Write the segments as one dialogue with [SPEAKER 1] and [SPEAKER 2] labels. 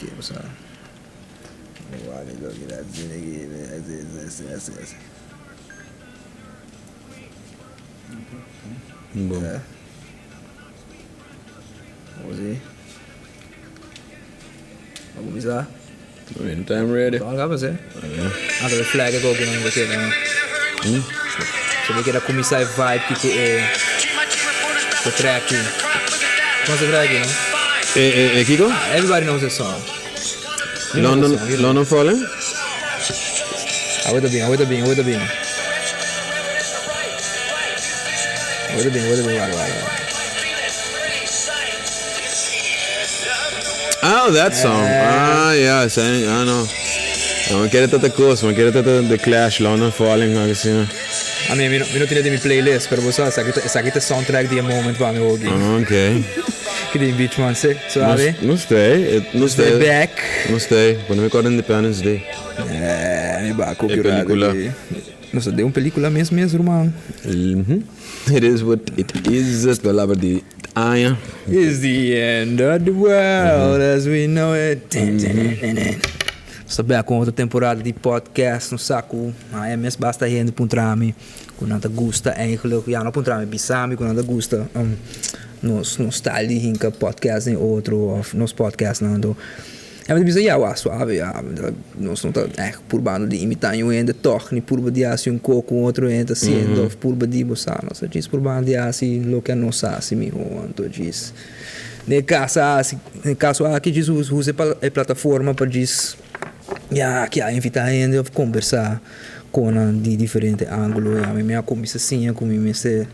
[SPEAKER 1] aqui, pessoal.
[SPEAKER 2] Bom.
[SPEAKER 1] Vamos ver. Vamos começar.
[SPEAKER 2] Anytime ready.
[SPEAKER 1] Então, cá você. Ah, tá flag aqui que não vai ser, né? Você vê que era começar a vibe que o track. What's the track, you know?
[SPEAKER 2] Kiko?
[SPEAKER 1] Everybody knows the song. You know the song, you know.
[SPEAKER 2] London Falling?
[SPEAKER 1] With the bean.
[SPEAKER 2] Oh, that song. Yeah, I know. Man quer até coisa, man quer até The Clash, London Falling, assim.
[SPEAKER 1] I mean, mi non tiene di mi playlist, però você sabe que soundtrack di moment para me hoje.
[SPEAKER 2] Ok.
[SPEAKER 1] Que de beach man, sabe?
[SPEAKER 2] Não sei.
[SPEAKER 1] Back.
[SPEAKER 2] Não sei. Quando me acordo Independence Day.
[SPEAKER 1] Mi ba
[SPEAKER 2] película.
[SPEAKER 1] Não sei, deu película mesmo, irmão.
[SPEAKER 2] It is what it is. As palavras de Aya.
[SPEAKER 1] Is the end of the world as we know it. Sabe com outra temporada de podcast no saco. É mesmo basta rende para um trame. Quando não gosta, eigenlijk ja, não para um trame bisami, quando não gosta, nos está ali hinka podcast em outro, of nos podcast não. É muito bizarro, suave, nós não está por bando de imitar um ainda toque, por bando de assim coco outro ainda sendo, por bando de bossa, nossa diz por bando de assim, lo que não sabe, me então diz. Ne caso aqui diz usa a plataforma para diz que a invitar ainda a conversar com de diferente ângulo, a minha conversação com mim se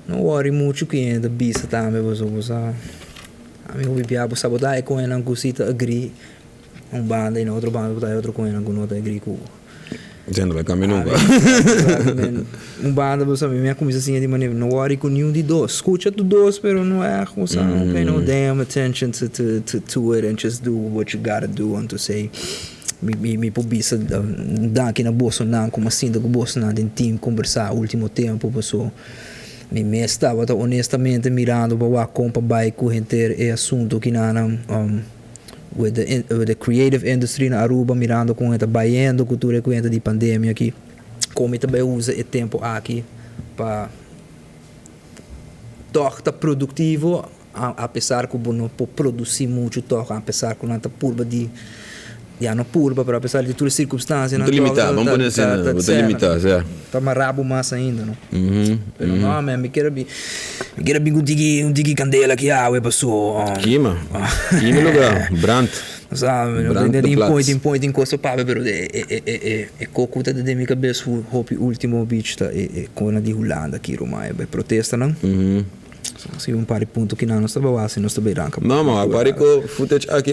[SPEAKER 1] não worry muito que ainda bisa também você a mim o biabo sabodai com ela cosita agree banda e outro banda botar outro com ela com outra agree com
[SPEAKER 2] Dizendo vai caminhar
[SPEAKER 1] banda você minha conversação de maneira não worry com nenhum de dois escuta do dois pero não é você não pay no damn attention to it and just do what you gotta do and to say me pobisa dar aqui na bolsa não como assim da bolsa não em time conversar último tempo pessoal me estava honestamente mirando para a compa bike correnter e assunto que não with the creative industry na Aruba mirando com esta baiendo cultura com esta de pandemia aqui como também usa o tempo aqui para torta produtivo apesar que não pode produzir muito torta apesar que não está purba de não purba, pero apesar de todas as circunstâncias
[SPEAKER 2] muito limitado, vamos poner assim, muito limitado, é.
[SPEAKER 1] Tá marrabo mais ainda, não? Pero não, man, me quero bem um digi candela que a passou.
[SPEAKER 2] Queima lugar, brand.
[SPEAKER 1] Sabe, não tem point em coisa para, pero é coco tá de minha cabeça, hope último beach tá com a de Holanda aqui, Roma, é protesta, não? Sim, um par de pontos que não estava assim, não estava branca.
[SPEAKER 2] Não, mas agora que footage aqui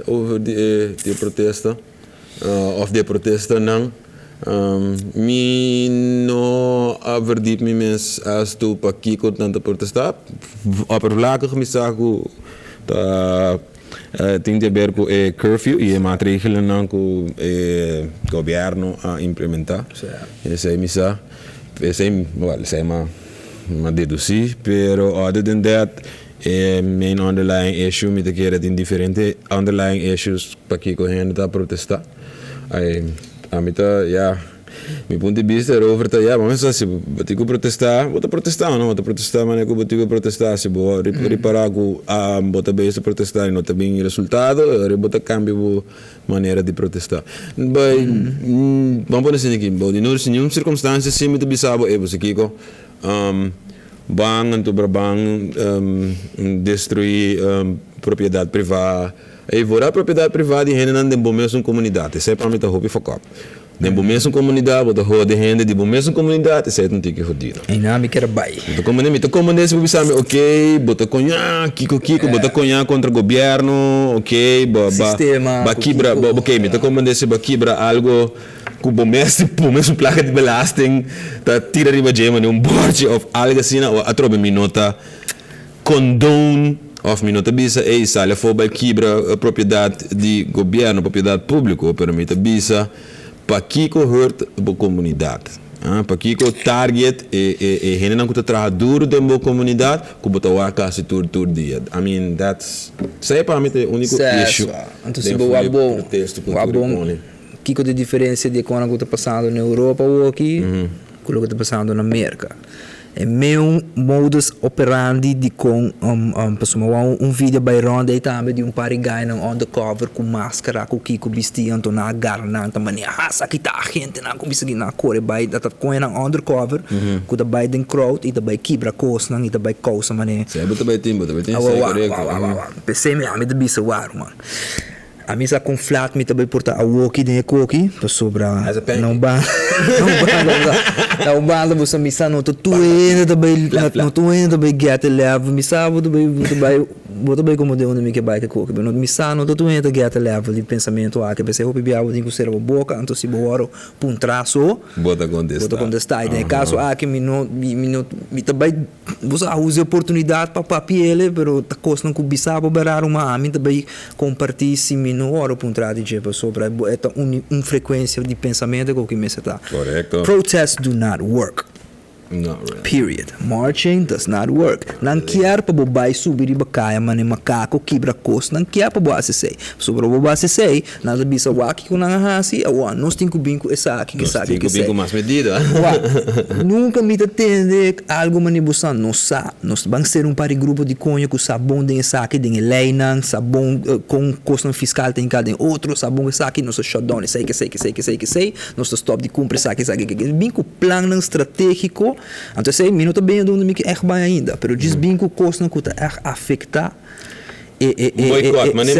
[SPEAKER 2] over de protesta, of de protesta não, me não averdip me mes as tu para aqui com tanta protesta, a perlaag me saco tá tem de ver com curfew e maatregelen não com governo a implementar. Esse aí me sa, esse aí, well, esse aí ma deduzir, pero other than that, main underlying issue me te queda in diferente underlying issues para que correndo tá protestar. A mim tá, meu ponto de vista era over tá, vamos assim, batico protestar, bota protestar, não, bota protestar, mas eu batico protestar, se boa reparar com bota bem se protestar e não tá bem resultado, bota cambio maneira de protestar. Vamos por assim aqui, em nenhuma circunstância se me te bisabo você Kiko. Bang untuk berbang destruir propriedade privada e vorar propriedade privada e rende não tem mesmo comunidade isso é para mim tá roupa focar tem mesmo comunidade bota roda rende de mesmo comunidade isso é não tem que rodar
[SPEAKER 1] e não me quer bai
[SPEAKER 2] então como nesse você sabe ok bota conha Kiko bota conha contra governo ok
[SPEAKER 1] sistema
[SPEAKER 2] quebra ok então como nesse quebra algo com o mesmo placa de belasting tá tira riba gema board of algo assim ou a trobe minota condone of minota bisa sale for quebra propriedade de governo propriedade pública permite bisa para que hurt a comunidade Para que o target é gente não que trabalha duro dentro da comunidade, que botar o quase todo dia. I mean, that's sei para mim o único issue.
[SPEAKER 1] Então se o abon, que a diferença de quando está passando na Europa ou aqui, com o que está passando na América. É meu modus operandi de com vídeo by ronda e também de parigay ng undercover com máscara com kiko bistian to na garna também sakita a gente na com bisigi na core by datat com ng undercover com da by den crowd e da by kibra kos nang e da by causa mané
[SPEAKER 2] sei buta by timbo sei correto
[SPEAKER 1] pensei me ame de bisa war man a misa com flat me também porta a walkie de coqui para sobra não banda você misa não tu ainda também não tu ainda também get level misa vou bem como de onde me que vai que coqui não misa não tu ainda get level de pensamento a que pensei hope biabo de ser uma boca então se boaro pun traço
[SPEAKER 2] bota contestar
[SPEAKER 1] e caso que me também você usa oportunidade para papiele pero tá costando com bisabo berar uma mim também compartilhar se no hora puntrado de sobre uma frequência de pensamento que me está.
[SPEAKER 2] Correcto.
[SPEAKER 1] Protests do not work.
[SPEAKER 2] Not really.
[SPEAKER 1] Period. Marching does not work. Não quer para bobai subir e bacaya mane macaco quebra costa. Não quer para boa se sobre o boa se nada bisa waki com nanga hasi awan nós tem que binco essa aqui que sabe que
[SPEAKER 2] binco mais medida.
[SPEAKER 1] Nunca me atende algo mane busan nós vamos ser par grupo de conha com sabão de essa aqui de leinan sabão com custo fiscal tem cada outro sabão essa aqui nós shutdown sei nós stop de cumprir essa aqui binco plano estratégico. Então, sei, minuto bem onde me é bem ainda, pero diz bem que o custo não custa afeta
[SPEAKER 2] boicot, mas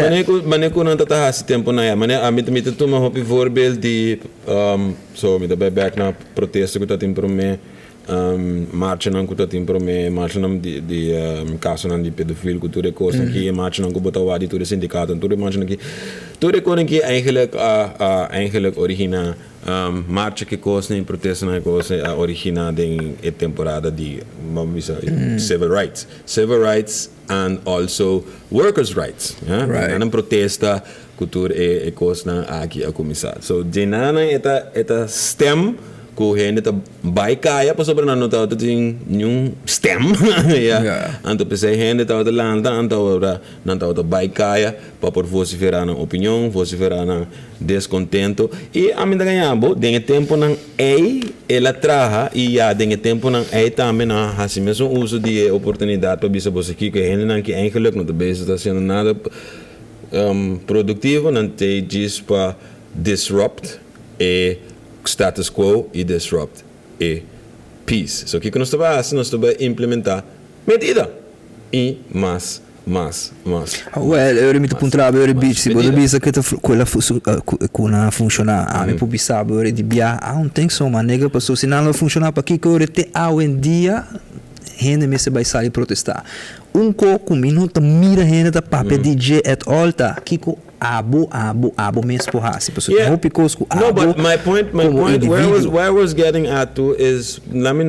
[SPEAKER 2] não está há tempo na a mim também toma um voorbeeld de me dá back na protesto que está tem para mim marcha não que está tem para mim marcha não de caso não de pedofilo que tudo é coisa aqui marcha não que botar o adi tudo sindicato tudo marcha aqui tudo é coisa que eigenlijk origina marcha que coisa nem protesto não é coisa origina de temporada de civil rights and also workers rights não protesta cultura é coisa aqui a começar so de nada eta stem ko gente tá baicaya para sobre não tá tem nenhum stem então pensei gente tá da landa não tá baicaya para por vociferar na opinião vociferar na descontento e a mim da ganhamos tem tempo não ela traha e já tem tempo não também na assim mesmo uso de oportunidade para bisa você que gente não que eigenlijk não tá está sendo nada produtivo não tem Djis para disrupt e status quo e disrupt e peace. So que nós estamos implementar medida e mais.
[SPEAKER 1] Well, eu me encontrava eu bicho se você bisa que quella kuna funciona a me publicava eu de bia não tem só uma nega passou se não funcionar para que eu te ao em dia gente me se vai sair protestar com minuto mira gente da papia DJ at all tá kiko abo mesmo porrasse pessoal
[SPEAKER 2] no but my point where I was getting at to is lá me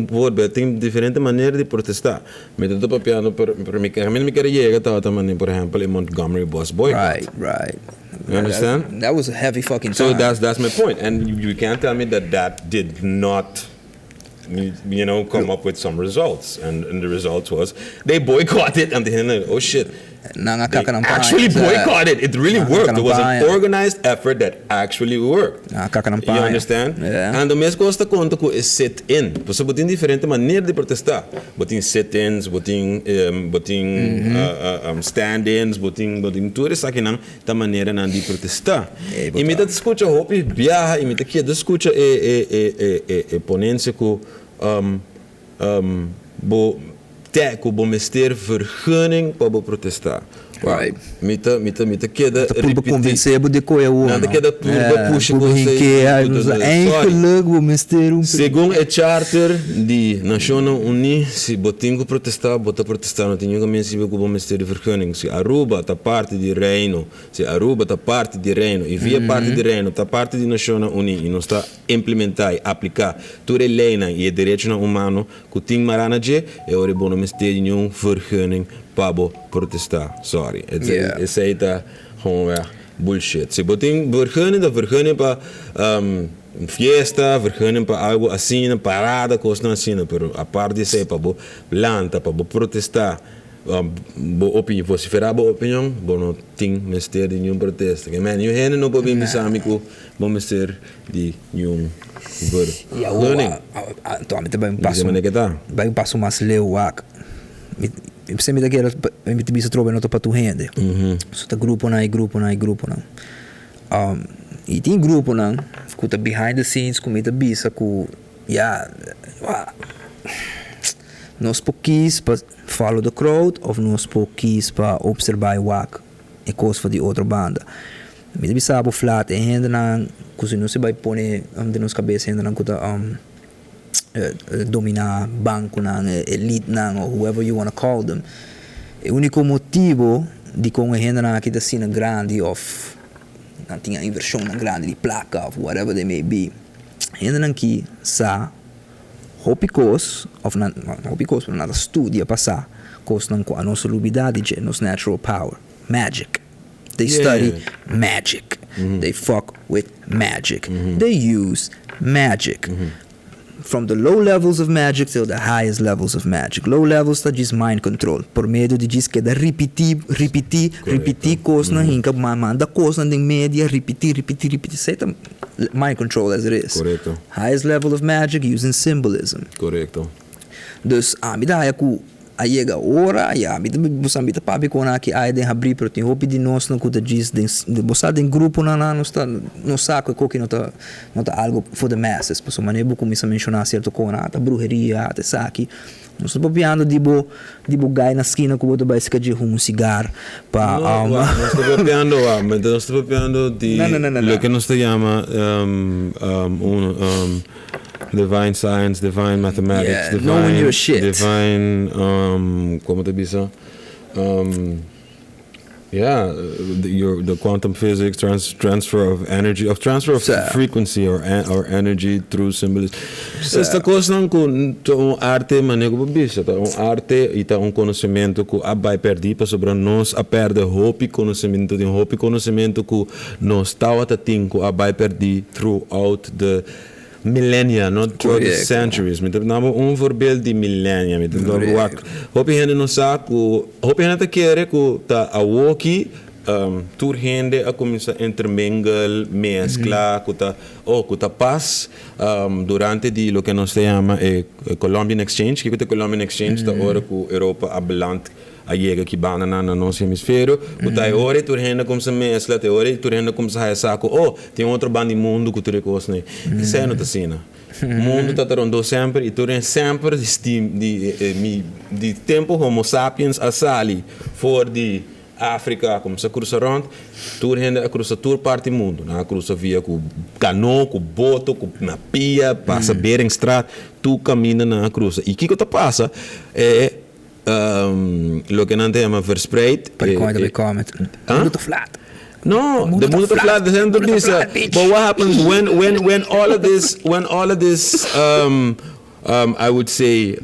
[SPEAKER 2] voorbeeld tem diferente maneira de protestar met het papiano per me carriera também por exemplo in Montgomery bus boycott
[SPEAKER 1] right
[SPEAKER 2] you understand
[SPEAKER 1] that was a heavy fucking time.
[SPEAKER 2] So that's my point and you can't tell me that did not come up with some results and the results was they boycotted and they oh shit actually boycotted it really worked it was an organized effort that actually worked you understand and the mesmo costa conta com sit-in você botin diferente maneira de protestar botin sit-ins botin stand-ins botin tudo isso aqui não da maneira não de protestar e me dá escuta hope viaja e me dá que escuta ponência com bo mester vergunning para protestar.
[SPEAKER 1] Right.
[SPEAKER 2] Mita queda
[SPEAKER 1] repetir. Convencer de coisa o.
[SPEAKER 2] Nada queda puxa segundo o charter de Nações Unidas, se botingo protestar não tem nenhum mensivo com o mester de vergunning. Se Aruba tá parte de reino, e via parte de reino, tá parte de Nações Unidas e não está implementar e aplicar tudo lei e direito humano que tem marana je é hora bom mester de nenhum vergunning para protestar. Sorry. Esse aí tá gewoon bullshit. Se botem vergunning para fiesta, vergunning para algo assim, parada, coisa assim, pero a parte disso é para planta, para protestar. Opinião, vociferar a opinião, não tem mestre de nenhum protesto. Que man, eu não pode me saber que vamos ter de nenhum vergunning.
[SPEAKER 1] Então, vai um passo mais leuac. Você me dá que me te trova não para tu rende. Só tá grupo não. E tem grupo não, que tá behind the scenes, com muita bisa, com nós pouquinhos para follow the crowd, ou nós pouquinhos para observar o WAC e coisa de outra banda. Me deve saber flat, e ainda não, que não se vai pôr de nos cabeça ainda não que dominar banco não, elite não, ou whoever you want to call them. O único motivo de com ainda não aqui da cena grande of não tinha inversão grande de placa of whatever they may be. Ainda não que sa hopicos of not hopicos pero nada studia passar coisa não com a nossa lumidade de nosso natural power magic. They study magic. They fuck with magic. They use magic. From the low levels of magic till the highest levels of magic. Low levels está Djis mind control. Por meio de Djis que dá repetir coisa na rinca, manda coisa na média, repetir. Isso é mind control as it is.
[SPEAKER 2] Correto.
[SPEAKER 1] Highest level of magic using symbolism.
[SPEAKER 2] Correto.
[SPEAKER 1] Dus me dá aí chega a hora, você me papi com aqui aí de abrir para tem roupa de nós não cuida Djis de você tem grupo não está no saco que não tá algo for the masses, por isso maneiro começa a mencionar certo coisa, a bruxaria, até saque. Nós estamos papiando de gai na esquina que o outro vai se de um cigarro para
[SPEAKER 2] nós estamos papiando, mas nós estamos papiando de o que nós chama divine science, divine mathematics, divine como te diz? The quantum physics, transfer of frequency or energy through symbolism. Esta coisa não com arte manego bicha, arte e conhecimento que vai perder para sobre nós a perder conhecimento que nós estava tinco a vai perder throughout the millennia, not throughout the centuries. Um voorbeeld de millennia. Hoop je não sabe, hoop je não quer que tá a walkie, tur gente a começar a intermingle, mesclar, que tá paz durante de lo que nós chama Colombian Exchange, que o Colombian Exchange tá hora que Europa abelant a chega que bana na nosso hemisfério, o tá hora tu renda como se mescla, te hora tu renda como se raia saco, tem outro bando de mundo que tu recos né. Isso é não tá sina. O mundo tá rondo sempre e tu renda sempre de tempo Homo sapiens a sali for de África, como se cruza rond, tu renda a cruza tour parte mundo, na cruza via com cano, com boto, com na pia, passa Beringstraat, tu camina na cruza. E que tá passa lo que não tem verspreid.
[SPEAKER 1] Mundo tá flat.
[SPEAKER 2] No, the mundo tá flat. The center diz. But what happens when all of this I would say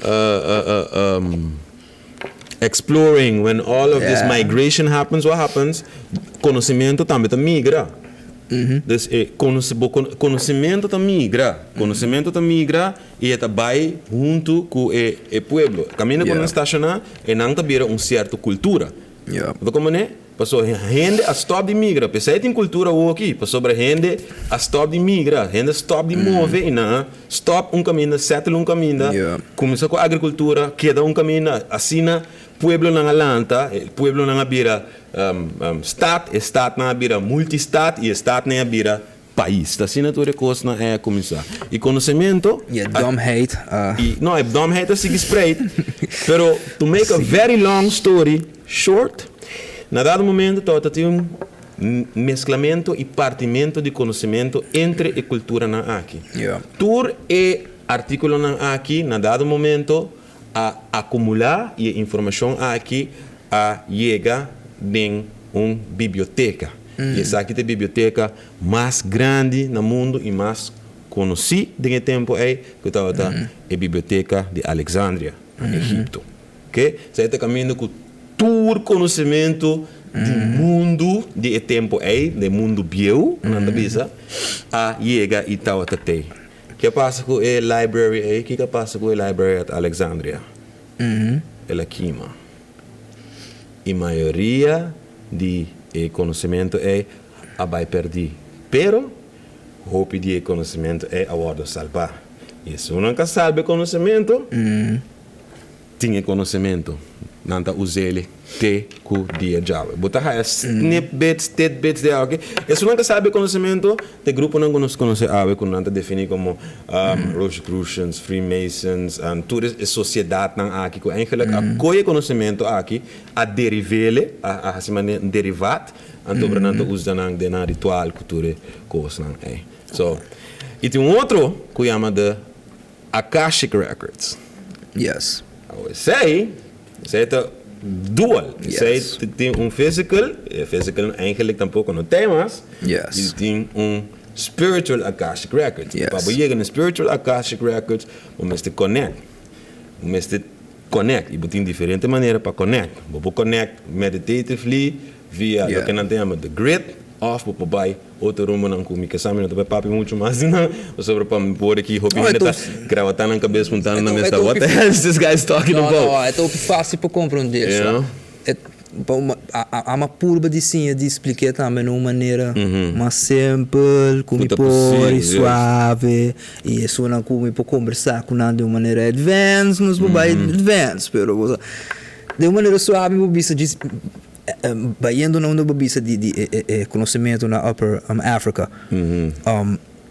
[SPEAKER 2] exploring, when all of this migration happens, what happens? Conhecimento também migra. Dus conhecimento migra e está vai junto com o pueblo. Caminha com a estação e não está certa cultura. Como né? Passou gente a stop de migra. Pensei tem cultura aqui. Passou para gente a stop de migra. Gente stop de mover e não stop caminho, settle caminho. Começa com a agricultura, queda caminho, assina pueblo na lanta, pueblo na bira stat na bira multistat e stat na bira país. Tá sina toda coisa na começar. E conhecimento
[SPEAKER 1] dumbheit.
[SPEAKER 2] Dumbheit é sig spread. Pero to make a very long story short, na dado momento tá tem mesclamento e partimento de conhecimento entre a cultura na aqui. Tur e artículo na aqui, na dado momento a acumular e informação aqui a chega em uma biblioteca. E essa aqui é a biblioteca mais grande no mundo e mais conhecida de tempo que estava a biblioteca de Alexandria, no Egito. Ok? Você está caminhando com todo conhecimento do mundo de tempo do mundo bio, não bisa, a chega e tal até. Que passa com a library aí? Que passa com a library de Alexandria? Ela queima. E a maioria de conhecimento a vai perder. Pero, hope de conhecimento a hora salvar. E se nunca salva conhecimento, tinha conhecimento. Não usa ele com dia Java. Botar snippets, tidbits de algo. E se nunca sabe conhecimento, o grupo não conhece algo que não define como Rosicrucians, Freemasons, e toda a sociedade não aqui. Eigenlijk a conhecimento aqui, a derivele, a derivado, então não usa não de na ritual, cultura, coisa não é. So, e tem outro que chama de Akashic Records.
[SPEAKER 1] Yes.
[SPEAKER 2] Zij dual.
[SPEAKER 1] Yes.
[SPEAKER 2] Zij tem physical eigenlijk tampouco no temas.
[SPEAKER 1] Yes.
[SPEAKER 2] E tem spiritual Akashic Records.
[SPEAKER 1] Yes.
[SPEAKER 2] Para chegar no spiritual Akashic Records, você connect. Você connect. E tem diferente maneira para connect. Você connect meditatively via o que nós chamamos de grid. Of para pai outro rumo não comigo sabe não também papi muito mais não sobre para me pôr aqui hobby ainda tá gravando na cabeça montando na mesa what the hell is this guy talking about
[SPEAKER 1] não é tão fácil para compreender é uma purba de sim de explicar também de uma maneira mais simples como pôr suave e isso não como para conversar com nada de uma maneira advanced nos vai advanced pero de uma maneira suave o bicho diz Bayendo na babisa de conhecimento na Upper Africa,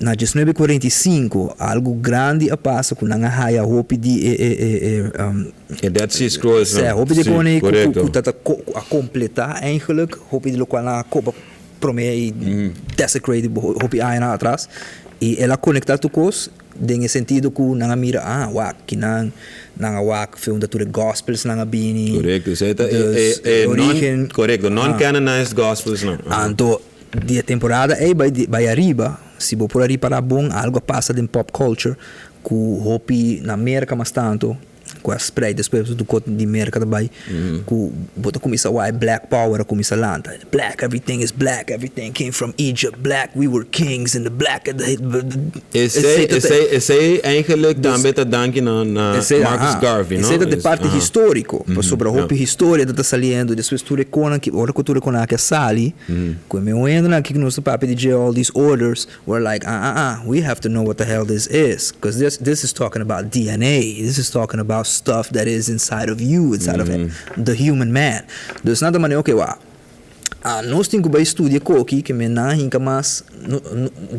[SPEAKER 1] na 1945, algo grande a passa com a raia hope de
[SPEAKER 2] Djis Cross,
[SPEAKER 1] hope de a completar eigenlijk hope de local na copa promete desecrate hope aí na atrás e ela conecta com em sentido que não mira que não film da tudo gospels não bini
[SPEAKER 2] correto correto non canonized gospels não
[SPEAKER 1] então de temporada vai arriba se vou por aí para bom algo passa em pop culture que hopi na América mas tanto com a spread depois do coto de América também que bota começa black power começa lá black everything is black everything came from Egypt black we were kings and the black
[SPEAKER 2] esse eigenlijk também tá dando na Marcus Garvey não
[SPEAKER 1] esse é de parte histórico sobre a roupa história está saliendo de sua história que ora cultura com a que sali quando eu entro na que nós papo de all these orders we're like we have to know what the hell this is because this is talking about DNA this is talking about stuff that is inside of you, inside of the human man. Dus nada maneira okay, nós temos que estudar aqui que me não hinca mais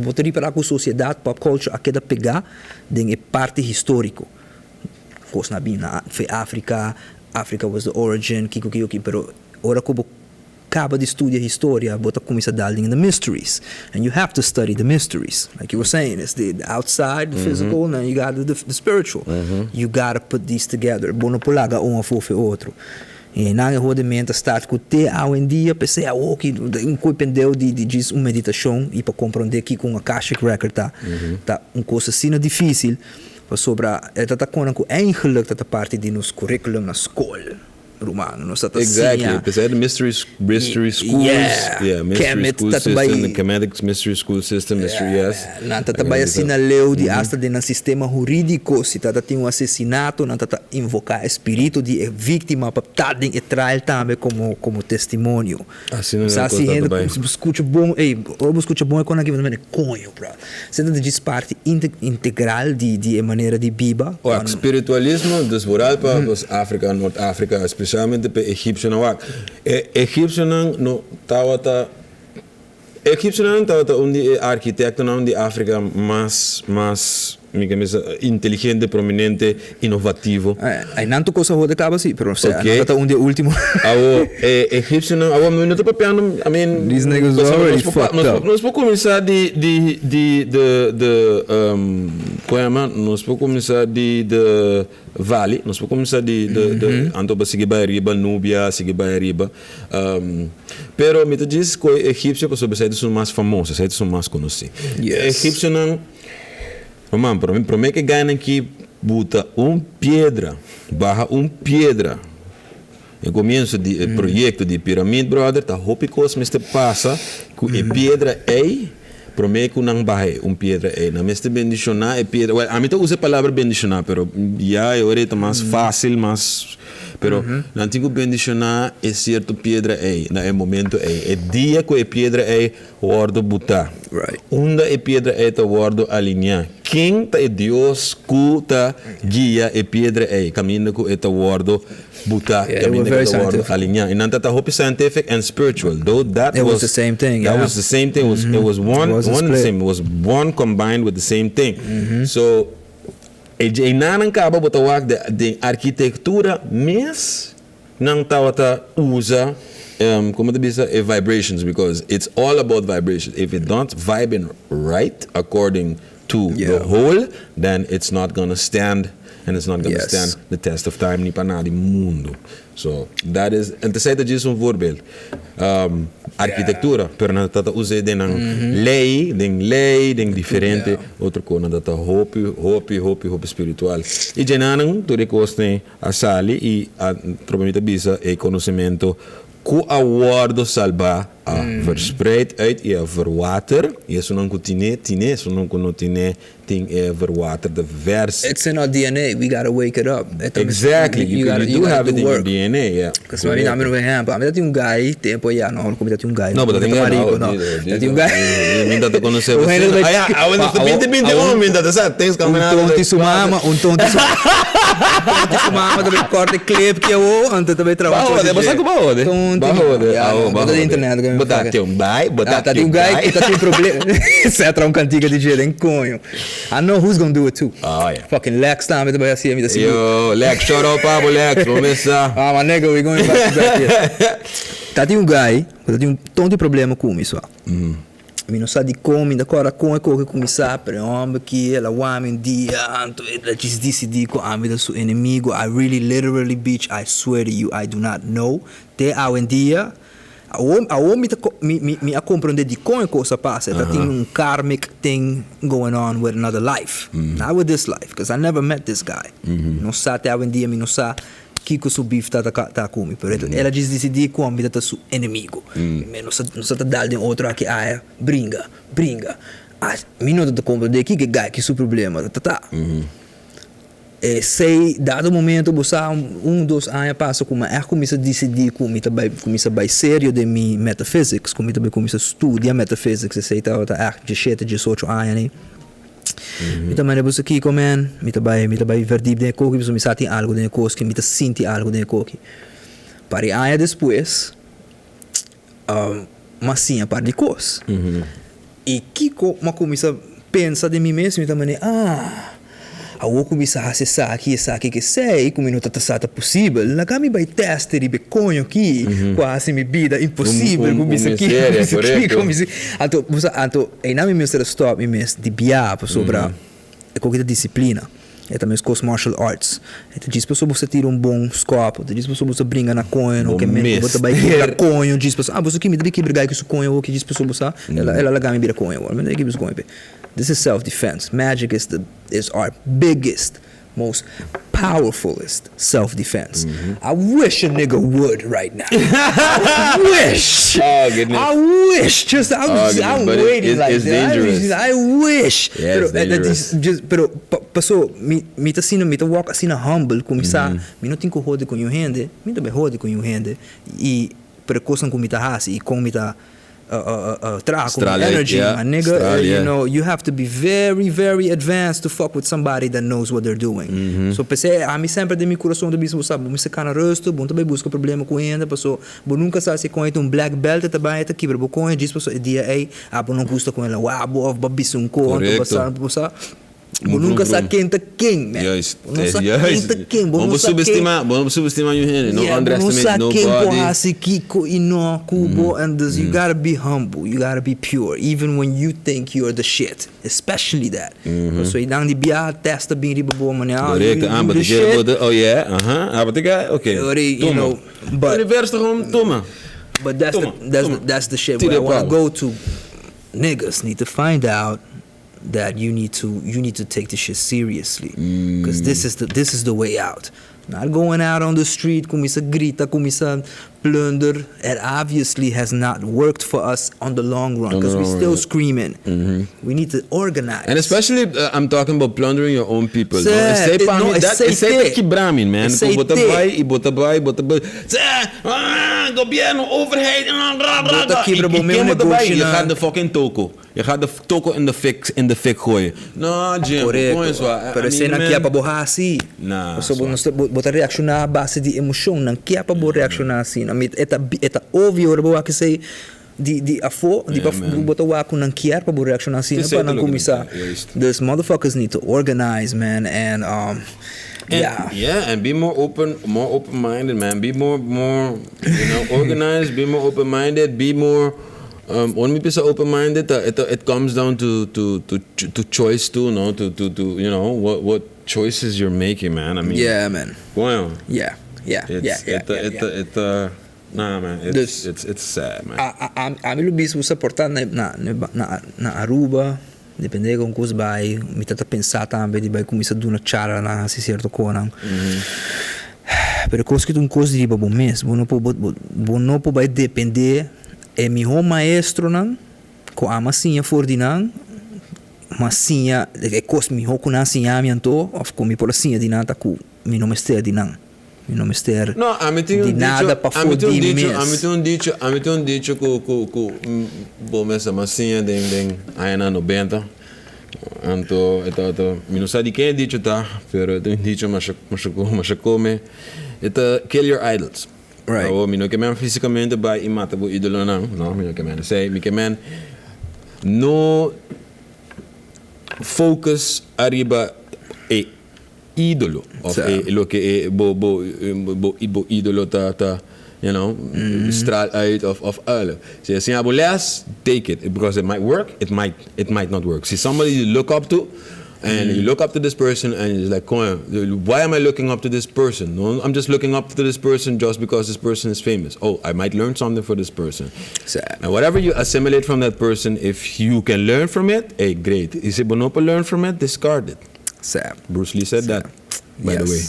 [SPEAKER 1] botar para a sociedade, pop culture, a queda pegar de parte histórico. Coisa na bina, foi África was the origin, kiko, pero ora como acaba de estudar história, bota começa a dar in the mysteries, and you have to study the mysteries. Like you were saying, it's the outside, the physical, and then you got the spiritual. You gotta put these together. Bono polaga fofe outro. E na rodamento está com te ao em dia, pensei que pendeu de meditação e para compreender que com a Akashic Record tá coisa assim difícil sobre tá com eigenlijk tá parte de nos currículo na escola. Romano, nós estamos
[SPEAKER 2] exactly. Apesar de mystery schools, mystery school system, the Kemetic mystery school system,
[SPEAKER 1] não tá também assim na lei de hasta de sistema jurídico, se tá tem assassinato, não tá invocar espírito de vítima para tá e trair também como testemunho.
[SPEAKER 2] Assim não
[SPEAKER 1] é também. Se escuta bom, escuta bom é quando aqui também conho, bro. Você diz parte integral de maneira de biba.
[SPEAKER 2] O espiritualismo desmoral para os África, Norte África, especialmente para egípcio não há. Egípcio não estava arquiteto não de África mais inteligente, prominente, inovativo.
[SPEAKER 1] Aí não tô coisa roda acaba assim, pero você tá dia último.
[SPEAKER 2] Egípcio não, não estou papiando, I mean,
[SPEAKER 1] these niggas already fucked up.
[SPEAKER 2] Nós podemos começar nós podemos começar de Vale, nós podemos começar de Antoba seguir para riba, Núbia seguir para riba. Pero me diz que egípcio que sobre são mais famosos, são mais conhecidos. Egípcio não Mano, para mim que ganha aqui, bota pedra, barra pedra. no começo do projeto de pirâmide, brother, tá hopi coisa me passa com a pedra aí, prometo não vai pedra aí. Na mesma bendicionar é pedra. Well, a mim usa a palavra bendicionar, pero já é hora mais fácil, mas pero não tenho bendicionar é certo pedra aí, na momento aí. É dia que a pedra aí guardo botar.
[SPEAKER 1] Right.
[SPEAKER 2] Onda a pedra aí tá guardo alinhar. Quem tá é Deus que tá guia a pedra aí, caminho que é tá guardo botar, caminho que tá guardo alinhar. E não tá hope scientific and spiritual. Though that
[SPEAKER 1] was the same thing.
[SPEAKER 2] That was the same thing. It was one combined with the same thing. So e não acaba botar o de arquitetura, mas não tá usa como te diz, vibrations, because it's all about vibrations. If it don't vibing right according to the whole, then it's not gonna stand, and it's not gonna stand the test of time ni para nada mundo. So that is, en te zei dat is een voorbeeld. Arquitectura, per na tata usa den lei, den diferente, outro coisa dat hopi spiritual. E jenanang tu recoste a sali e a probabilmente bisa e conhecimento que a woorden salba verspreid uit je verwater. Je zo non tine, zo non kuno tine ting verwater de vers.
[SPEAKER 1] It's in our DNA. We gotta wake it up.
[SPEAKER 2] Exactly. You do have it in your DNA, yeah.
[SPEAKER 1] Because I mean, I'm an example. I mean, that yung guy, tempo ya, no, como that yung guy.
[SPEAKER 2] No, but that yung guy. I mean, that kono se. I want to be the homem that sa things coming out.
[SPEAKER 1] Un tonti sumama. Sumama também corta clip que eu ante também trabalho.
[SPEAKER 2] Basta ko bahode.
[SPEAKER 1] Bota da internet.
[SPEAKER 2] Botar um guy,
[SPEAKER 1] tá tem um guy que tá tem problema. Você é um cantiga de dia, conho. I know who's gonna do it too.
[SPEAKER 2] Oh yeah.
[SPEAKER 1] Fucking Lex tá me também assim, me assim.
[SPEAKER 2] Yo, Lex, shout out Pablo Lex, vamos começar.
[SPEAKER 1] Ah, my nigga, we going back to back here. Tá tem um guy, que tem um tom de problema com isso. Mi non sa di come, da cosa come che cominciare per homem que ela uama um dia, ela disse com a vida do inimigo. I really literally, bitch, I swear to you, I do not know. Te a um dia, a homem me a compreender de como coisa passa. That tem karmic thing going on with another life, not with this life, because I never met this guy. Non sa te a um dia, mi non sa que o seu bife tá comigo. Ela diz decidir como vida tá seu inimigo. Não se tá dando outro aqui, brinca. Mi não tá compreender que guy que seu problema tá. Sei dado momento você dois anos passa como começa a decidir como começa bem sério de mi metaphysics, como também começa a estudar metaphysics, sei tá de 7 18 anos, né? Mi também depois aqui comen, mi também verdi de coque, mi sati algo de coque, mi tá senti algo de coque. Para aí depois, mas sim a parte de coisa. E que uma começa pensa de mim mesmo, mi também eu começo a acessar aqui que sei, como não está possível. Lá kami vai testar e beconho aqui, quase minha vida impossível, começa aqui. Então, aí não me mesmo stop, me mesmo de biar sobre a qualquer disciplina. É também os martial arts. Então, diz pessoa você tira bom scope, diz pessoa você brinca na coin, que mesmo você vai quebrar coin, diz pessoa, você que me deve quebrar que isso coin, que diz pessoa você, ela gama vira coin, mas não que isso coin. This is self-defense. Magic is our biggest, most powerfulest self-defense. I wish a nigga would right now. I wish.
[SPEAKER 2] Oh goodness.
[SPEAKER 1] I wish. Just I'm waiting like
[SPEAKER 2] it's dangerous.
[SPEAKER 1] I wish.
[SPEAKER 2] Yeah, it's dangerous.
[SPEAKER 1] Pero passou me tá sendo me tá walk assim humble como sa, me não tenho que rode com o hand, me também rode com o hand e precaução com me tá raça e com me tá energy, my nigga. You know, you have to be very, very advanced to fuck with somebody that knows what they're doing. So pensei, a mim sempre de meu coração de bicho, sabe, me secar na rosto, bom também busca problema com ele, passou, bom nunca sabe se com ele um black belt também, tá quebra bom com ele, diz passou dia aí, bom não custa com ele, bo of babisu um conto, passar Bom nunca sabe quem tá quem, man. Não sabe quem tá quem.
[SPEAKER 2] Vamos subestimar o gente. Não underestimate nobody.
[SPEAKER 1] Não sabe quem porra Kiko e não Kubo, and you gotta be humble. You gotta be pure, even when you think you're the shit. Especially that. So you don't be testa bem riba boa maneira.
[SPEAKER 2] Correct. But the shit. Oh yeah. But the guy. Okay.
[SPEAKER 1] You know. But
[SPEAKER 2] reverse gewoon toma.
[SPEAKER 1] But that's the shit where I want to go to. Niggas need to find out that you need to take this shit seriously, because this is the way out. Not going out on the street, começa a gritar, começa a plunder. It obviously has not worked for us on the long run because we're still screaming. We need to organize.
[SPEAKER 2] And especially, I'm talking about plundering your own people.
[SPEAKER 1] Sir,
[SPEAKER 2] Sei quebramin, man. Bota vai. Governo, overheid. Je gaat de fucking toko. Je gaat de toko in de fik gooien. No, Jim.
[SPEAKER 1] Correcto. Pero você não quer para borrar assim.
[SPEAKER 2] Não.
[SPEAKER 1] Você bota reaccionar à base de emoção. Não quer para reaccionar assim. É óbvio que sei de afo, de botar o aco não quer para reaccionar assim. Para não começar. Those motherfuckers need to organize, man, and
[SPEAKER 2] and be more open-minded, man. Be more, organized. Be more open-minded. Be more. When we be open-minded, it comes down to choice too, no? To what choices you're making, man. I mean,
[SPEAKER 1] yeah, man.
[SPEAKER 2] Wow.
[SPEAKER 1] Yeah.
[SPEAKER 2] Nah, man. It's sad, man.
[SPEAKER 1] A mim lubi se portar na Aruba, depende com coisa vai, me tenta pensar também de vai começar a dar uma charla na certo coisa. Pero coisa que tu coisa de bom mês, bom não vai depender é meu maestro não, com a massinha for de não, massinha é coisa meu com massinha amianto, of com mi policinha de nada com mi não mestre de não. Mi não mestre de nada para foder mês.
[SPEAKER 2] A mim tem um dicho com bom mês a massinha de aí na 90. Então, mi não sei de quem é dicho tá, pero tem um dicho mas come, kill your idols.
[SPEAKER 1] Right.
[SPEAKER 2] Mi não quer fisicamente vai e mata o ídolo não, mi não quer sei, mi quer no focus arriba e ídolo of lo que bo ídolo tá straal uit of alle. So assim, abolas, take it because it might work, it might not work. See somebody you look up to, and you look up to this person, and it's like, why am I looking up to this person? No, I'm just looking up to this person just because this person is famous. Oh, I might learn something for this person. And whatever you assimilate from that person, if you can learn from it, hey, great. If you don't learn from it, discard it. Bruce Lee said that, by the way.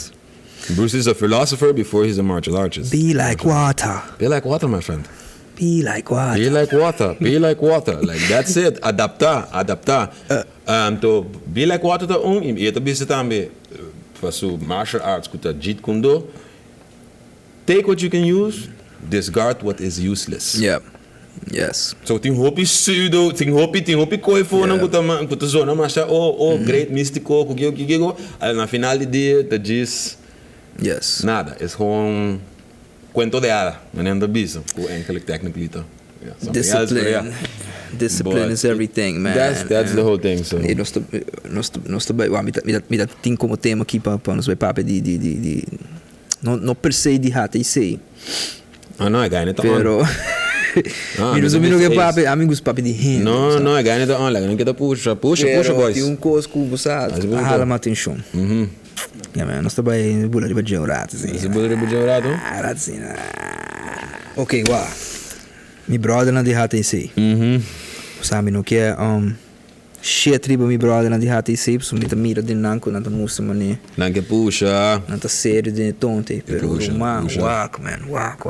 [SPEAKER 2] Bruce is a philosopher before he's a martial artist.
[SPEAKER 1] Be like water.
[SPEAKER 2] Be like water, my friend.
[SPEAKER 1] Be like water.
[SPEAKER 2] Be like water. Be like water. Like that's it. Adaptar. To be like water ta e to bisa tambe faço martial arts kuta jit kundo. Take what you can use, discard what is useless.
[SPEAKER 1] Yeah. Yes.
[SPEAKER 2] So ting hopi pseudo, ting hopi koi for nang kuta zona mas great mystico kugigo na final de dia the Djis.
[SPEAKER 1] Yes.
[SPEAKER 2] Nada, es gewoon cuento de hada, menendo biso, ku enkele technically to.
[SPEAKER 1] Discipline is everything, man.
[SPEAKER 2] That's the whole thing. So.
[SPEAKER 1] Nós também, me dá tem como tema aqui para nós vai papo de não per se de hata e sei.
[SPEAKER 2] No, é ganha
[SPEAKER 1] pero Minuto que papi, amigos papi de gente.
[SPEAKER 2] No, é ganha on, like, não quer puxa, boys.
[SPEAKER 1] Tem um coisa que você hala uma atenção. Yeah, man, nós também bula de bajão rato, assim.
[SPEAKER 2] Você bula de bajão rato?
[SPEAKER 1] Rato, assim. Ok, uau. Mi brother na de hata e sei. Sabe, não quer shit tribo mi brother na de hata e sei, porque me mira de nanco na música, mané.
[SPEAKER 2] Não quer puxa.
[SPEAKER 1] Não tá sério de tonte, pero man, walk, man, walk.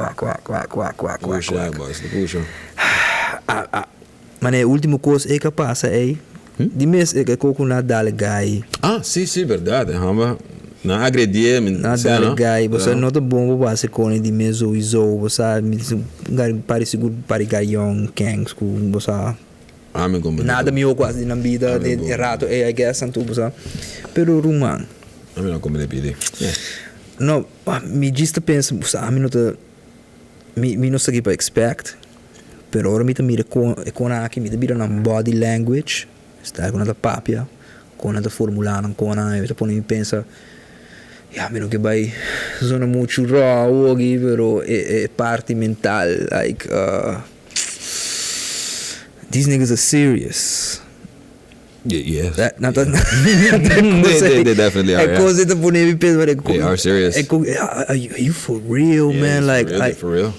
[SPEAKER 2] Puxa, boys, puxa.
[SPEAKER 1] Mané, último coisa é que passa aí. De mês é que coco na dale gai.
[SPEAKER 2] Sim, verdade. Não agredir,
[SPEAKER 1] na dale gai. Você não tá bom, você cone de mês ou iso, você pare seguro para gaião, kangs, você. Nada me quase na vida de errado, I guess, antu você. Pero rumang.
[SPEAKER 2] Não como ele pede.
[SPEAKER 1] Não, me diz que pensa, você me não sei para expect. Pero ora me tá mira com aqui, me tá mira na body language. Está com a papia, com a formulando, com a eu tô pensa, menos que vai zona muito raw hoje, pero é parte mental, like these niggas are serious.
[SPEAKER 2] Yeah.
[SPEAKER 1] They
[SPEAKER 2] definitely are.
[SPEAKER 1] É coisa que me pensa,
[SPEAKER 2] they are serious.
[SPEAKER 1] Are you for real, man? Like,
[SPEAKER 2] for real.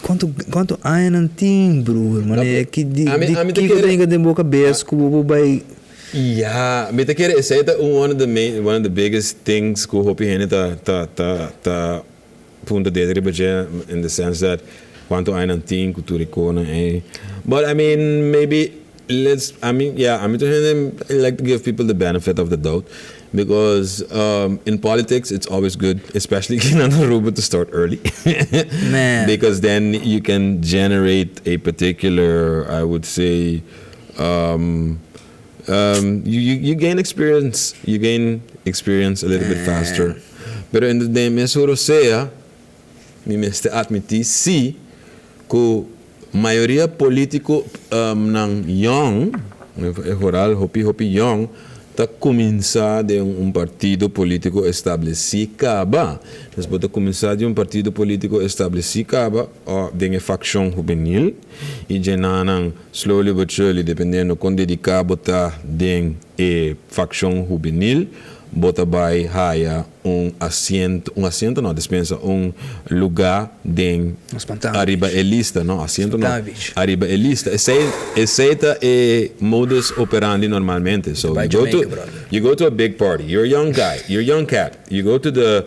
[SPEAKER 1] Quanto ai não tem, bro, mano, é que de que eu tenho de boca cabeça, que o vai
[SPEAKER 2] Yeah, but I say that one of the biggest things ko hopi hene ta punto de in the sense that quanto ay ng team kultura ko na eh. But I mean, maybe I like to give people the benefit of the doubt because in politics it's always good, especially to start early.
[SPEAKER 1] Man.
[SPEAKER 2] Because then you can generate a particular, I would say, you gain experience. You gain experience a little bit faster. Pero in the day, mesuro sea, mi meste admitir si ko maioria político ng young, rural, hopi young, ta começar de partido político estabelecido, depois de começar de partido político estabelecido, de uma facção juvenil, e já não slowly but surely, dependendo quando dedicado tá de facção juvenil, bota vai haya assento não, dispensa lugar de arriba a lista, não, assento não, arriba a lista. Essa é modus operandi normalmente. So you go to a big party, you're a young guy, you're a young cat, you go to the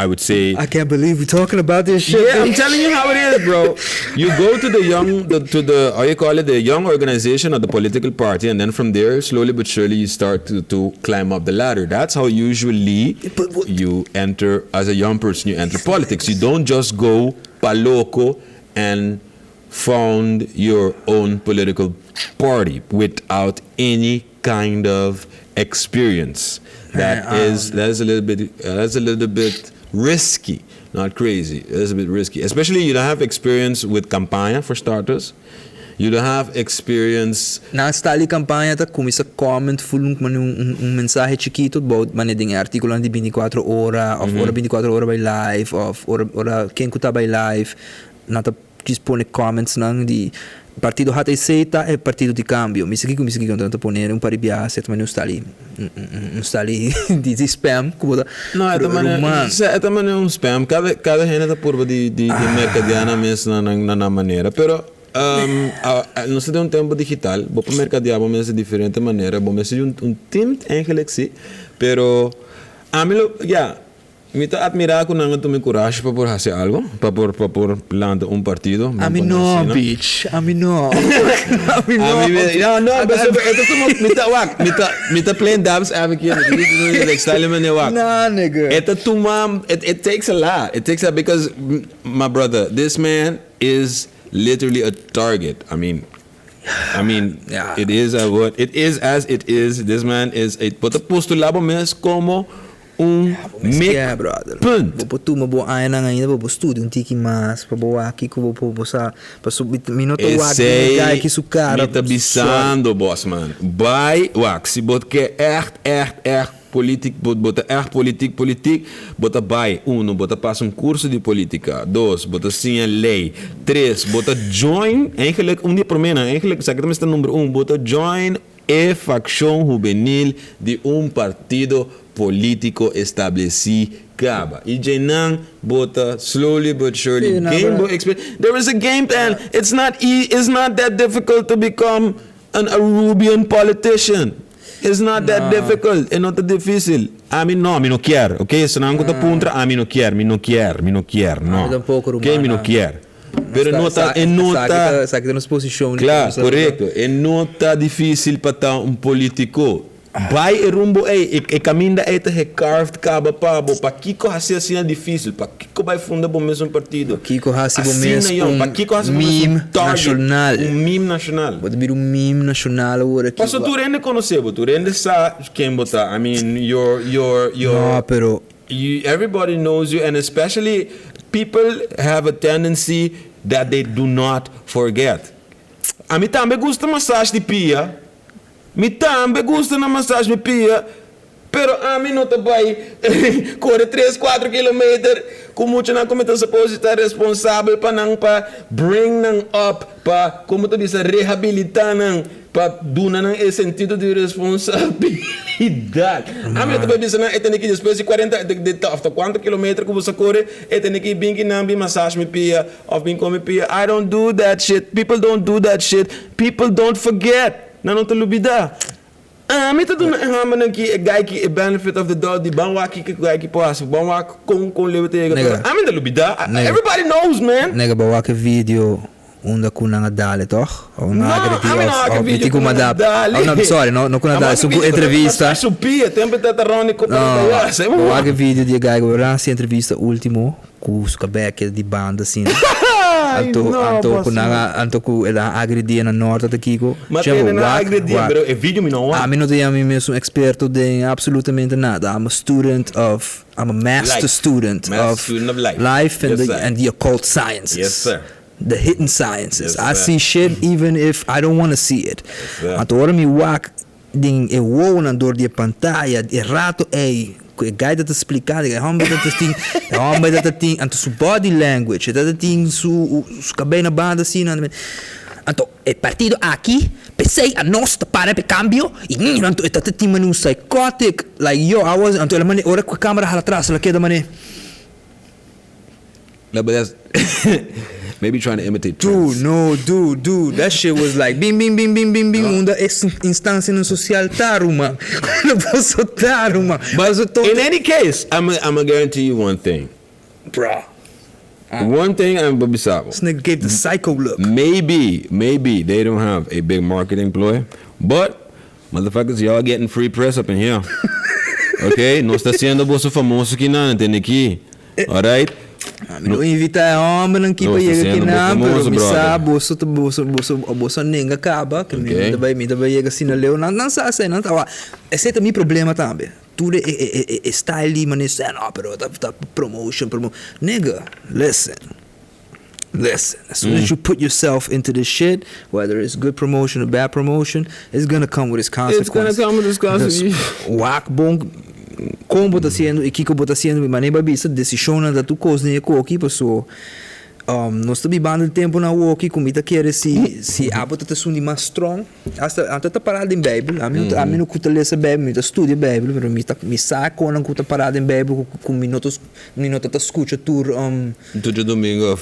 [SPEAKER 2] I would say.
[SPEAKER 1] I can't believe we're talking about this shit.
[SPEAKER 2] Yeah, I'm telling you how it is, bro. You go to the young organization or the political party, and then from there, slowly but surely, you start to climb up the ladder. That's how usually you enter, as a young person, you enter politics. You don't just go paloco and found your own political party without any kind of experience. That's a little bit risky, not crazy. It's a bit risky, especially you don't have experience with campaign for starters. You don't have experience.
[SPEAKER 1] Na stali campaña ta começa comment full mensaje chiquito about maneding articulo di 24 ora of ora 24 ora by live of ora quem kuta by live nata dispone comments nang di partido hata aceita e partido di cambio mi segui con tanto ponere un pari biase ma non sta lì di spam como
[SPEAKER 2] no é também um spam cada gente tá por de mercadear na maneira pero nós temos tempo digital vou para mercadear vamos de diferente maneira vamos de team eigenlijk sim pero a mim me está admirar com não tomei coragem para por fazer algo para por plantar partido
[SPEAKER 1] a mim não bitch a mim não
[SPEAKER 2] no mas me tá playing dabs aqui like style man
[SPEAKER 1] nah nigga
[SPEAKER 2] it takes a lot because my brother this man is literally a target I mean yeah. It is as it is this man is a but postulado mesmo como
[SPEAKER 1] brother. Vou tu mo ai na ainda vou estudar tiki mas para boa aqui que vou sa para subir minuto aqui que su cara.
[SPEAKER 2] Me tá bisando boss man. Vai se bot que echt político bota político bota vai bota passa curso de política 2 bota sim a lei 3 bota join eigenlijk dia promena eigenlijk exactamente número 1 bota join facção juvenil de partido político estabelecido. E Jenan bota slowly but surely there is a game plan. It's not that difficult to become a Rubian politician. It's not that difficult. É not difícil. A mim não quero. Ok? Se não conta puntra, a mim não quero. Não. Ok? Não quero. Pero nota claro, correto. É nota difícil para político. Vai rumbo caminho é carved caba pabo para Kiko assim é difícil para Kiko vai fundar bom mesmo partido
[SPEAKER 1] Kiko hasi bom mesmo
[SPEAKER 2] meme nacional meme nacional
[SPEAKER 1] pode vir meme nacional agora
[SPEAKER 2] aqui passo tu rende conhecer tu rende sabe quem botar I mean your
[SPEAKER 1] no pero
[SPEAKER 2] everybody knows you and especially people have a tendency that they do not forget a mim também gosta massagem de pia me também gosta na massagem pia, pero a mim não tá vai corre 3-4 km, como muito não como tá supposed estar responsável para não para bring them up, para como tu diz reabilitar não, para dar não esse sentido de responsabilidade. A mim também diz não, é tem que depois de 40 de after quanto quilômetro que você corre, é tem que bem que não be massagem pia, of bem come pia. I don't do that shit. People don't do that shit. People don't forget. não te lubida. Me tá dando uma aqui, guy que benefit of the doubt, de bom aqui que guy que passa, bom aqui com levantega. Me tá lubida. Everybody knows, man.
[SPEAKER 1] Nega, bawa que vídeo onda kuna dale toch? Ou na
[SPEAKER 2] agredi
[SPEAKER 1] of no, sorry, no kuna dale, su entrevista.
[SPEAKER 2] Supia, tempo tá tarônico.
[SPEAKER 1] Bawa que vídeo de guy agora se entrevista último com os cabecas de banda assim. Anto ku ela agredia na norte da Kiko.
[SPEAKER 2] Mas ele não agredia, pero é vídeo me não.
[SPEAKER 1] A mim não tenho mesmo experto de absolutamente nada. I'm a master student of life and the occult sciences.
[SPEAKER 2] Yes, sir.
[SPEAKER 1] The hidden sciences.
[SPEAKER 2] Yes,
[SPEAKER 1] I see shit even if I don't want to see it. Agora me wak ding e wow na dor de pantalla, e rato que guide te explicar, que homem dat ting, anto su body language, dat ting su cabena banda assim, anto é partido aqui, pensei a nós para pe cambio, e anto é dat ting manu psychotic, like yo, I was anto ela mane ora com a câmera hala atrás, ela queda mane.
[SPEAKER 2] No, but that's maybe trying to imitate
[SPEAKER 1] Trends. Dude, that shit was like bing. Unda instância no social taruma. Não posso taruma.
[SPEAKER 2] But in any case, I'm gonna guarantee you one thing,
[SPEAKER 1] bro.
[SPEAKER 2] One thing I'm babisabo.
[SPEAKER 1] This nigga gave the psycho look.
[SPEAKER 2] Maybe they don't have a big marketing ploy, but motherfuckers, y'all getting free press up in here. Okay, não está sendo bolso famoso aqui não, entende aqui? Alright?
[SPEAKER 1] Não invita homem não que para chegar aqui não, pero me sabe bolso ninguém acaba, que me dá chegar assim na leu, não sabe assim, não tá. Esse é o meu problema também. Tudo é style, mas não, pero tá promotion. Nigga, listen. As soon as you put yourself into this shit, whether it's good promotion or bad promotion, it's gonna come with its consequences. Whack bom. Como bota sendo e que bota sendo de maneira vista decisão da tu coisa nem aqui pessoa nós estamos bando de tempo na walkie como ita quer se a bota sundi mais strong hasta anta tá parado em Bíblia a mim não custa ler essa Bíblia me estuda Bíblia pero me saca quando custa parado em Bíblia com minutos tá escuta tour
[SPEAKER 2] todo domingo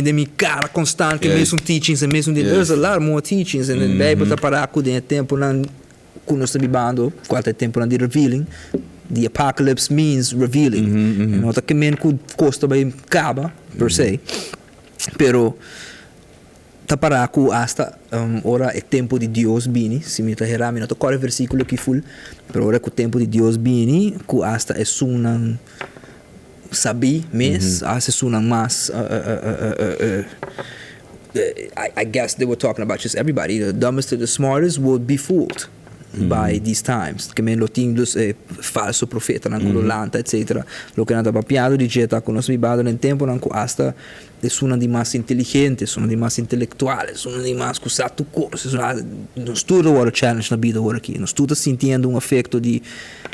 [SPEAKER 1] de mi cara constante mesmo teachings mesmo there's a lot more teachings and then Bíblia tá parado com tempo na quando nós estamos bando qualquer tempo de revealing the apocalypse means revealing não tá que men custa bem acaba per se pero tá para ku hasta ora é tempo de Deus bini se me tá herami não tá qual versículo que full pero ora que o tempo de Deus bini ku hasta é sunan sabi mes hasta sunan mas I guess they were talking about just everybody the dumbest to the smartest will be fooled by these times que men lo tindos falso profeta nan lanta etc lo que nada papiado di jeta con nos bibado nel tempo nan hasta de sono di mas inteligente sono di mas intellettuale sono di mas cusato corso non studo ora challenge na vida ora aqui non studo sentindo effetto di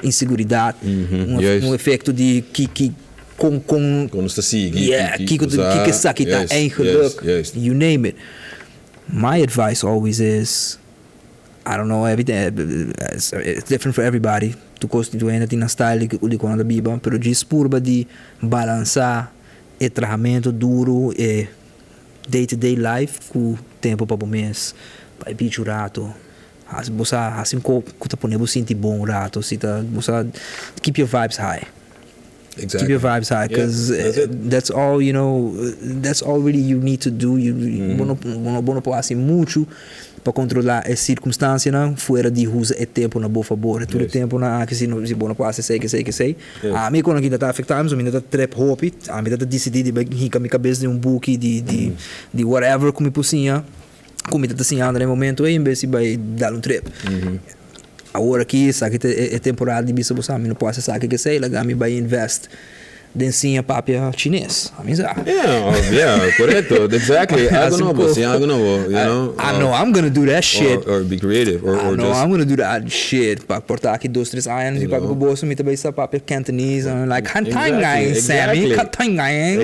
[SPEAKER 1] inseguridade un effetto di que
[SPEAKER 2] sta
[SPEAKER 1] que sakita eigenlijk you name it. My advice always is I don't know, it's different for everybody. Tu constituente na style que uli quando biba, pero Djis purba di balançar e tratamento duro e day-to-day life com tempo para o mês, para bicho rato. Assim como tá ponendo sentir bom rato, se tá, keep your vibes high.
[SPEAKER 2] Exactly.
[SPEAKER 1] Keep your vibes high, because that's all, you know, that's all really you need to do. Não pode assim muito para controlar a circunstância, não, fora de usa e tempo na boa favor. Todo tempo na que se não pode sei. A mim quando ainda tá afetado, a mim ainda tá trap hope, a mim ainda decidi de rica minha cabeça de book de whatever como possível, como ainda assim anda no momento aí, em vez de vai dar trip. Agora aqui, sabe que é temporada de bisa você, a mim não pode saber que sei, lá me vai invest densinha papia chinês, a mim já.
[SPEAKER 2] Yeah, correcto, exactly. Algo novo, you know.
[SPEAKER 1] I know I'm gonna do that shit.
[SPEAKER 2] Or be creative, or
[SPEAKER 1] I know
[SPEAKER 2] just.
[SPEAKER 1] I'm gonna do that shit. Para portar aqui 2-3 anos e para o bolso me também sabe papia Cantonese, like Katangai, Sammy, Katangai,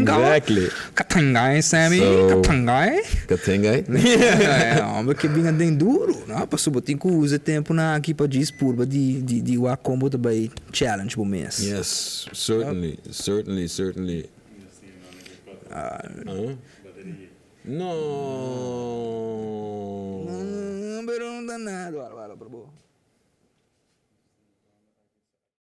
[SPEAKER 1] Sammy,
[SPEAKER 2] Katangai.
[SPEAKER 1] Homem que vinha bem duro, não? Para subir tem que usar tempo na aqui para Djis purba de o combo também challenge pro mês.
[SPEAKER 2] Yes, certainly. No.